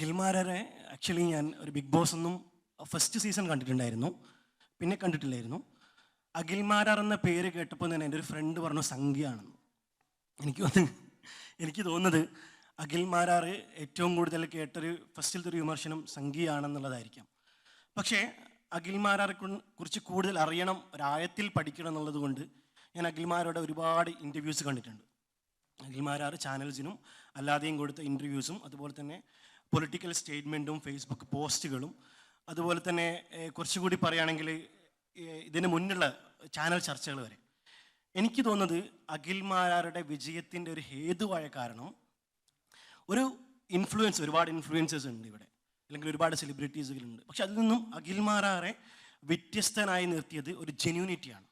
അഖിൽമാരെ actually ഞാൻ ഒരു big boss ഒന്നും ഫസ്റ്റ് സീസൺ കണ്ടിട്ടുണ്ടായിരുന്നു, പിന്നെ കണ്ടിട്ടില്ലായിരുന്നു. അഖിൽമാരാർ എന്ന പേര് കേട്ടപ്പോൾ തന്നെ എൻ്റെ ഒരു ഫ്രണ്ട് പറഞ്ഞു സംഖ്യയാണെന്ന്. എനിക്ക് തോന്നുന്നത് അഖിൽമാരാർ ഏറ്റവും കൂടുതൽ കേട്ടൊരു ഫസ്റ്റിലത്തെ ഒരു വിമർശനം സംഖ്യയാണെന്നുള്ളതായിരിക്കാം. പക്ഷേ അഖിൽമാരാറെ കുറിച്ച് കൂടുതൽ അറിയണം, ഒരായത്തിൽ പഠിക്കണം എന്നുള്ളത് കൊണ്ട് ഞാൻ അഖിൽമാരുടെ ഒരുപാട് ഇൻ്റർവ്യൂസ് കണ്ടിട്ടുണ്ട്. അഖിൽമാരാർ ചാനൽസിനും അല്ലാതെയും കൊടുത്ത ഇൻ്റർവ്യൂസും, അതുപോലെ തന്നെ പൊളിറ്റിക്കൽ സ്റ്റേറ്റ്മെൻറ്റും ഫേസ്ബുക്ക് പോസ്റ്റുകളും, അതുപോലെ തന്നെ കുറച്ചുകൂടി പറയുകയാണെങ്കിൽ ഇതിന് മുന്നുള്ള ചാനൽ ചർച്ചകൾ വരെ. എനിക്ക് തോന്നുന്നത് അഖിൽമാരാരുടെ വിജയത്തിൻ്റെ ഒരു ഹേതുവായ കാരണം ഒരു ഒരുപാട് ഇൻഫ്ലുവൻസേഴ്സ് ഉണ്ട് ഇവിടെ, അല്ലെങ്കിൽ ഒരുപാട് സെലിബ്രിറ്റീസുകളുണ്ട്. പക്ഷെ അതിൽ നിന്നും അഖിൽമാരാറെ വ്യത്യസ്തനായി നിർത്തിയത് ഒരു ജെന്യൂനിറ്റിയാണ്.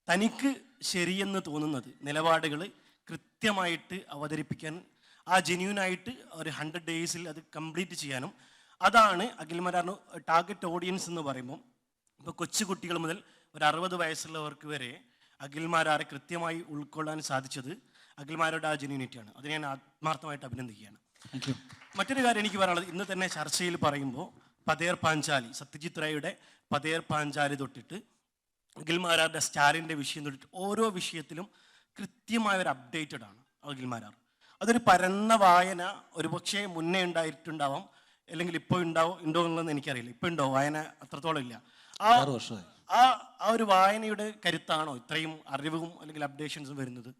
തനിക്ക് ശരിയെന്ന് തോന്നുന്നത് നിലപാടുകൾ കൃത്യമായിട്ട് അവതരിപ്പിക്കാൻ, ആ ജെന്യൂനായിട്ട് ഒരു 100 ഡേയ്സിൽ അത് കംപ്ലീറ്റ് ചെയ്യാനും, അതാണ് അഖിൽമാരാറിന് ടാർഗറ്റ് ഓഡിയൻസ് എന്ന് പറയുമ്പോൾ. ഇപ്പോൾ കൊച്ചു കുട്ടികൾ മുതൽ ഒരു 60 വയസ്സുള്ളവർക്ക് വരെ അഖിൽമാരാറെ കൃത്യമായി ഉൾക്കൊള്ളാൻ സാധിച്ചത് അഖിൽമാരുടെ ആ ജെന്യൂനിറ്റിയാണ്. അത് ഞാൻ ആത്മാർത്ഥമായിട്ട് അഭിനന്ദിക്കുകയാണ്. മറ്റൊരു കാര്യം എനിക്ക് പറയാനുള്ളത്, ഇന്ന് തന്നെ ചർച്ചയിൽ പറയുമ്പോൾ പതേർ പാഞ്ചാലി, സത്യജിത് റായുടെ പതേർ പാഞ്ചാലി തൊട്ടിട്ട് അഖിൽമാരാറുടെ സ്റ്റാലിൻ്റെ വിഷയം തൊട്ടിട്ട് ഓരോ വിഷയത്തിലും കൃത്യമായ ഒരു അപ്ഡേറ്റഡ് ആണ് അഖിൽമാരാർ. അതൊരു പരന്ന വായന ഒരുപക്ഷെ മുന്നേ ഉണ്ടായിട്ടുണ്ടാവാം, അല്ലെങ്കിൽ ഇപ്പോൾ ഉണ്ടോ എന്നുള്ളതെന്ന് എനിക്കറിയില്ല. ഇപ്പോൾ ഉണ്ടോ വായന? അത്രത്തോളം ഇല്ല. ആ ഒരു വായനയുടെ കരുത്താണോ ഇത്രയും അറിവും അല്ലെങ്കിൽ അപ്ഡേഷൻസും വരുന്നത്?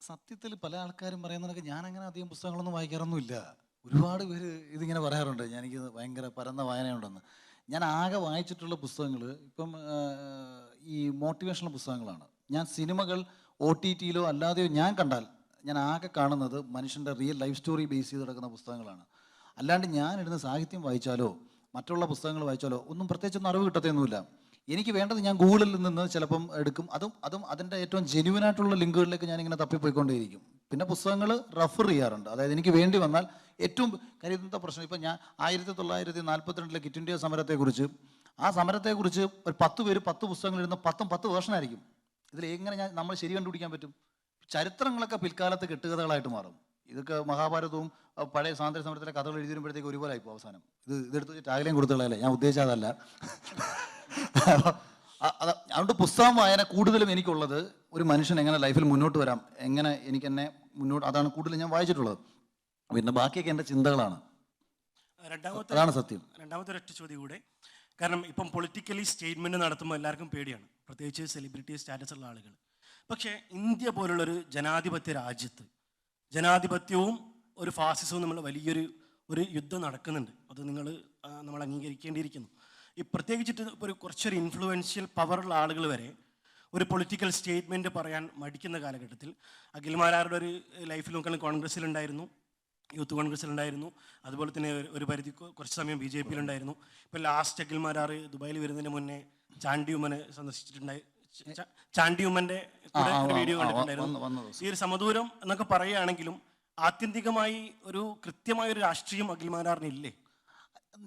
സത്യത്തിൽ പല ആൾക്കാരും പറയുന്നതൊക്കെ ഞാൻ അങ്ങനെ അധികം പുസ്തകങ്ങളൊന്നും വായിക്കാറൊന്നുമില്ല. ഒരുപാട് പേര് ഇതിങ്ങനെ പറയാറുണ്ട് എനിക്ക് ഭയങ്കര പരന്ന വായനയുണ്ടെന്ന്. ഞാൻ ആകെ വായിച്ചിട്ടുള്ള പുസ്തകങ്ങൾ ഇപ്പം ഈ മോട്ടിവേഷണൽ പുസ്തകങ്ങളാണ്. ഞാൻ സിനിമകൾ OTTയിലോ അല്ലാതെയോ ഞാൻ കണ്ടാൽ ഞാൻ ആകെ കാണുന്നത് മനുഷ്യൻ്റെ റിയൽ ലൈഫ് സ്റ്റോറി ബേസ് ചെയ്ത് കിടക്കുന്ന പുസ്തകങ്ങളാണ്. അല്ലാണ്ട് ഞാനിരുന്ന് സാഹിത്യം വായിച്ചാലോ മറ്റുള്ള പുസ്തകങ്ങൾ വായിച്ചാലോ ഒന്നും പ്രത്യേകിച്ചൊന്നും അറിവ് കിട്ടത്തൊന്നുമില്ല. എനിക്ക് വേണ്ടത് ഞാൻ ഗൂഗിളിൽ നിന്ന് ചിലപ്പം എടുക്കും. അതും അതിൻ്റെ ഏറ്റവും ജെന്യുവനായിട്ടുള്ള ലിങ്കുകളിലേക്ക് ഞാനിങ്ങനെ തപ്പിപ്പോയിക്കൊണ്ടേയിരിക്കും. പിന്നെ പുസ്തകങ്ങൾ റെഫർ ചെയ്യാറുണ്ട്. അതായത് എനിക്ക് വേണ്ടി വന്നാൽ ഏറ്റവും കരുതുന്ന പ്രശ്നം, ഇപ്പം ഞാൻ 1942 ക്വിറ്റ് ഇന്ത്യ സമരത്തെക്കുറിച്ച്, ആ സമരത്തെക്കുറിച്ച് ഒരു 10 പേര് 10 പുസ്തകങ്ങളിരുന്ന് 10 വേർഷനായിരിക്കും. ഇതിൽ എങ്ങനെ നമ്മൾ ശരി കണ്ടുപിടിക്കാൻ പറ്റും? ചരിത്രങ്ങളൊക്കെ പിൽക്കാലത്ത് കെട്ടുകഥകളായിട്ട് മാറും. ഇതൊക്കെ മഹാഭാരതവും പഴയ സ്വാതന്ത്ര്യ സമരത്തിലെ കഥകൾ എഴുതി വരുമ്പോഴത്തേക്ക് ഒരുപോലെ ആയിപ്പോൾ അവസാനം. ഇതെടുത്ത് ടാഗ്ലൈൻ കൊടുത്തുകളല്ലേ, ഞാൻ ഉദ്ദേശിച്ചതല്ല. അതുകൊണ്ട് പുസ്തകം വായന കൂടുതലും എനിക്കുള്ളത് ഒരു മനുഷ്യൻ എങ്ങനെ ലൈഫിൽ മുന്നോട്ട് വരാം, എങ്ങനെ എനിക്ക് എന്നെ മുന്നോട്ട്, അതാണ് കൂടുതൽ ഞാൻ വായിച്ചിട്ടുള്ളത്. പിന്നെ ബാക്കിയൊക്കെ എൻ്റെ ചിന്തകളാണ്. അതാണ് സത്യം. രണ്ടാമത്തെ ഒരൊറ്റ ചോദ്യം കൂടെ. കാരണം ഇപ്പം പൊളിറ്റിക്കലി സ്റ്റേറ്റ്മെൻറ്റ് നടത്തുമ്പോൾ എല്ലാവർക്കും പേടിയാണ്, പ്രത്യേകിച്ച് സെലിബ്രിറ്റി സ്റ്റാറ്റസ് ഉള്ള ആളുകൾ. പക്ഷേ ഇന്ത്യ പോലുള്ളൊരു ജനാധിപത്യ രാജ്യത്ത് ജനാധിപത്യവും ഒരു ഫാസിസവും നമ്മൾ വലിയൊരു യുദ്ധം നടക്കുന്നുണ്ട്. അത് നമ്മൾ അംഗീകരിക്കേണ്ടിയിരിക്കുന്നു. ഈ പ്രത്യേകിച്ചിട്ട് ഒരു കുറച്ചൊരു ഇൻഫ്ലുവൻഷ്യൽ പവറുള്ള ആളുകൾ വരെ ഒരു പൊളിറ്റിക്കൽ സ്റ്റേറ്റ്മെൻറ്റ് പറയാൻ മടിക്കുന്ന കാലഘട്ടത്തിൽ അഖിൽമാരാരുടെ ഒരു ലൈഫിൽ നോക്കുകയാണെങ്കിൽ കോൺഗ്രസ്സിലുണ്ടായിരുന്നു, യൂത്ത് കോൺഗ്രസ്സിലുണ്ടായിരുന്നു, അതുപോലെ തന്നെ ഒരു പരിധി കുറച്ച് സമയം BJPയിലുണ്ടായിരുന്നു. ഇപ്പോൾ ലാസ്റ്റ് അഖിൽമാരാർ ദുബായിൽ വരുന്നതിന് മുന്നേ ചാണ്ടി ഉമ്മനെ സന്ദർശിച്ചിട്ടുണ്ടായി. ചാണ്ടി ഉമ്മൻ്റെ വീഡിയോ കണ്ടിട്ടുണ്ടായിരുന്നു. ഈ ഒരു സമദൂരം എന്നൊക്കെ പറയുകയാണെങ്കിലും ആത്യന്തികമായി ഒരു കൃത്യമായൊരു രാഷ്ട്രീയം അഖിൽമാരാറിനില്ലേ?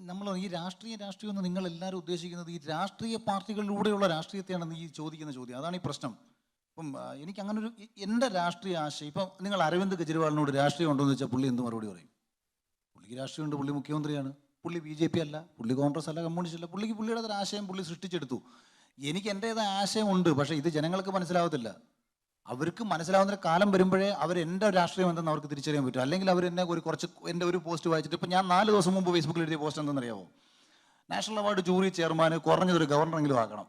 നമ്മൾ ഈ രാഷ്ട്രീയം എന്ന് നിങ്ങൾ എല്ലാവരും ഉദ്ദേശിക്കുന്നത് ഈ രാഷ്ട്രീയ പാർട്ടികളിലൂടെയുള്ള രാഷ്ട്രീയത്തെയാണ് ഈ ചോദിക്കുന്ന ചോദ്യം. അതാണ് ഈ പ്രശ്നം. ഇപ്പം എനിക്ക് അങ്ങനെ ഒരു എൻ്റെ രാഷ്ട്രീയ ആശയം, ഇപ്പം നിങ്ങൾ അരവിന്ദ് കെജ്രിവാളിനോട് രാഷ്ട്രീയം ഉണ്ടോ എന്ന് വെച്ചാൽ പുള്ളി എന്ത് മറുപടി പറയും? പുള്ളിക്ക് രാഷ്ട്രീയമുണ്ട്, പുള്ളി മുഖ്യമന്ത്രിയാണ്, പുള്ളി BJP അല്ല, പുള്ളി കോൺഗ്രസ് അല്ല, കമ്മ്യൂണിസ്റ്റ് അല്ല, പുള്ളിക്ക് പുള്ളിയുടെ ആശയം പുള്ളി സൃഷ്ടിച്ചെടുത്തു. എനിക്ക് എൻ്റേതായ ആശയമുണ്ട്, പക്ഷേ ഇത് ജനങ്ങൾക്ക് മനസ്സിലാവത്തില്ല. അവർക്ക് മനസ്സിലാവുന്ന കാലം വരുമ്പോഴേ എൻ്റെ രാഷ്ട്രീയം എന്തെന്ന് അവർക്ക് തിരിച്ചറിയാൻ പറ്റും. അല്ലെങ്കിൽ അവർ എന്നെ എൻ്റെ ഒരു പോസ്റ്റ് വായിച്ചിട്ട്, ഇപ്പം ഞാൻ 4 ദിവസം മുമ്പ് ഫേസ്ബുക്കിൽ എഴുതിയ പോസ്റ്റ് എന്തെന്നറിയാമോ? നാഷണൽ അവാർഡ് ജൂറി ചെയർമാൻ കുറഞ്ഞതൊരു ഗവർണറെങ്കിലും ആക്കണം.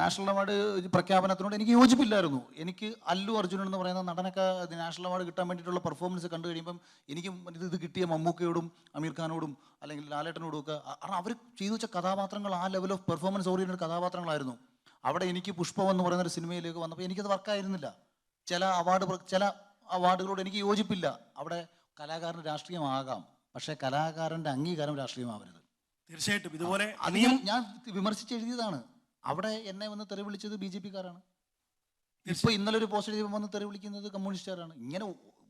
നാഷണൽ അവാർഡ് പ്രഖ്യാപനത്തിനോട് എനിക്ക് യോജിപ്പില്ലായിരുന്നു. എനിക്ക് അല്ലു അർജുനൻ എന്ന് പറയുന്ന നടനൊക്കെ നാഷണൽ അവാർഡ് കിട്ടാൻ വേണ്ടിയിട്ടുള്ള പെർഫോമൻസ് കണ്ടു കഴിയുമ്പം എനിക്കും ഇത് കിട്ടിയ മമ്മൂക്കയോടും അമീർ ഖാനോടും അല്ലെങ്കിൽ ലാലേട്ടനോടും ഒക്കെ, കാരണം അവർ ചെയ്തു വെച്ച കഥാപാത്രങ്ങൾ ആ ലെവൽ ഓഫ് പെർഫോമൻസ് ഓറിയൻറ്റഡ് കഥാപാത്രങ്ങളായിരുന്നു. അവിടെ എനിക്ക് പുഷ്പം എന്ന് പറയുന്നൊരു സിനിമയിലേക്ക് വന്നപ്പോൾ എനിക്കത് വർക്കായിരുന്നില്ല. ചില അവാർഡുകളോട് എനിക്ക് യോജിപ്പില്ല. അവിടെ കലാകാരന് രാഷ്ട്രീയമാകാം, പക്ഷേ കലാകാരൻ്റെ അംഗീകാരം രാഷ്ട്രീയമാവരുത്. തീർച്ചയായിട്ടും ഇതുപോലെ ഞാൻ വിമർശിച്ചെഴുതിയതാണ്. അവിടെ എന്നെ വന്ന് തെറി വിളിച്ചത് BJPക്കാരാണ്. ഇപ്പോൾ ഇന്നലെ ഒരു പോസ്റ്റ് എഴുതിയപ്പോൾ വന്ന് തെറി വിളിക്കുന്നത് കമ്മ്യൂണിസ്റ്റുകാരാണ്. ഇങ്ങനെ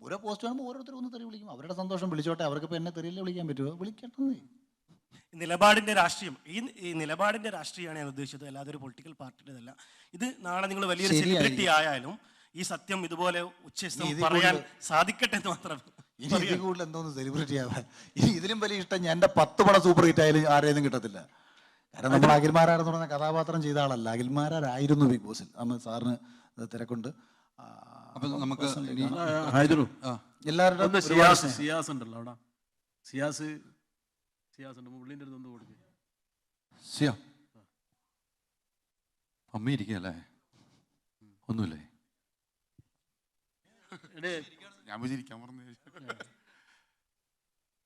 ഓരോ പോസ്റ്റ് കാണുമ്പോൾ ഓരോരുത്തരും ഒന്ന് തെറി വിളിക്കും. അവരുടെ സന്തോഷം വിളിച്ചോട്ടെ, അവർക്കിപ്പോൾ എന്നെ തെറിയല്ലേ വിളിക്കാൻ പറ്റുമോ? വിളിക്കട്ടെ. നിലപാടിൻ്റെ രാഷ്ട്രീയം, ഈ നിലപാടിൻ്റെ രാഷ്ട്രീയമാണ് ഞാൻ ഉദ്ദേശിച്ചത്, അല്ലാതെ ഒരു പൊളിറ്റിക്കൽ പാർട്ടിയുടേതല്ല. ഇത് നാളെ നിങ്ങൾ വലിയൊരു സെലിബ്രിറ്റി ആയാലും ഈ സത്യം ഇതുപോലെ ഉച്ചസ്ഥം പറയാൻ സാധിക്കട്ടെ എന്ന് മാത്രം ഇനി ഇതിൽ കൂടുതൽ എന്തോന്ന് സെലിബ്രിറ്റി ആവാൻ. ഇനി ഇതിലും വലിയ ഇഷ്ടം ഞാൻ എൻ്റെ 10 പടം സൂപ്പർ ഹിറ്റ് ആയാലും ആരെയൊന്നും കിട്ടത്തില്ല. കാരണം നമ്മൾ അഖിൽമാരാരെന്ന് പറയുന്ന കഥാപാത്രം ചെയ്ത ആളല്ല, അഖിൽമാരായിരുന്നു ബിഗ് ബോസിൽ. നമ്മൾ സാറിന് തിരക്കുണ്ട്. അപ്പൊ നമുക്ക് എല്ലാവരുടെ സിയാസ് ഉണ്ടല്ലോ അവിടെ, സിയാസ് ഉണ്ട്, മുള്ളിൻ്റെ അടുത്ത് ഒന്ന് കൊടുക്കുക. സിയ അമ്മ ഇരിക്കല്ലേ, ഒന്നുമില്ലേ? ഞാൻ വിചാരിക്കാൻ പറഞ്ഞു.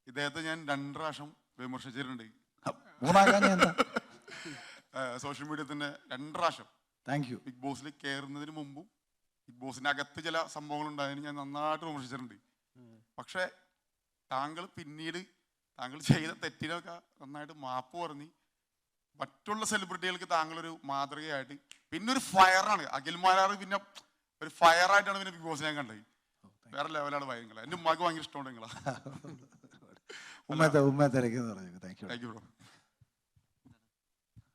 ഇദ്ദേഹത്തെ ഞാൻ 2 പ്രാവശ്യം വിമർശിച്ചിട്ടുണ്ട് സോഷ്യൽ മീഡിയ തന്നെ. 2 പ്രാവശ്യം. Thank you. ബിഗ് ബോസിൽ കയറുന്നതിന് മുമ്പും ബിഗ് ബോസിന്റെ അകത്ത് ചില സംഭവങ്ങൾ ഉണ്ടായതിന് ഞാൻ നന്നായിട്ട് വിമർശിച്ചിട്ടുണ്ട്. പക്ഷെ താങ്കൾ പിന്നീട് താങ്കൾ ചെയ്ത തെറ്റിനൊക്കെ നന്നായിട്ട് മാപ്പ് പറഞ്ഞ് മറ്റുള്ള സെലിബ്രിറ്റികൾക്ക് താങ്കളൊരു മാതൃകയായിട്ട്, പിന്നെ ഒരു ഫയറാണ് അഖിൽമാരാർ. പിന്നെ ഒരു ഫയറായിട്ടാണ് പിന്നെ ബിഗ് ബോസ് ഞാൻ കണ്ടത്. വേറെ ലെവലാണ് ഭയങ്കര. എൻ്റെ ഉമ്മാക്ക് ഭയങ്കര ഇഷ്ടമുണ്ട് നിങ്ങളാ. ഉമ്മ തിരക്കെന്ന് പറഞ്ഞു. Thank you. Thank you bro.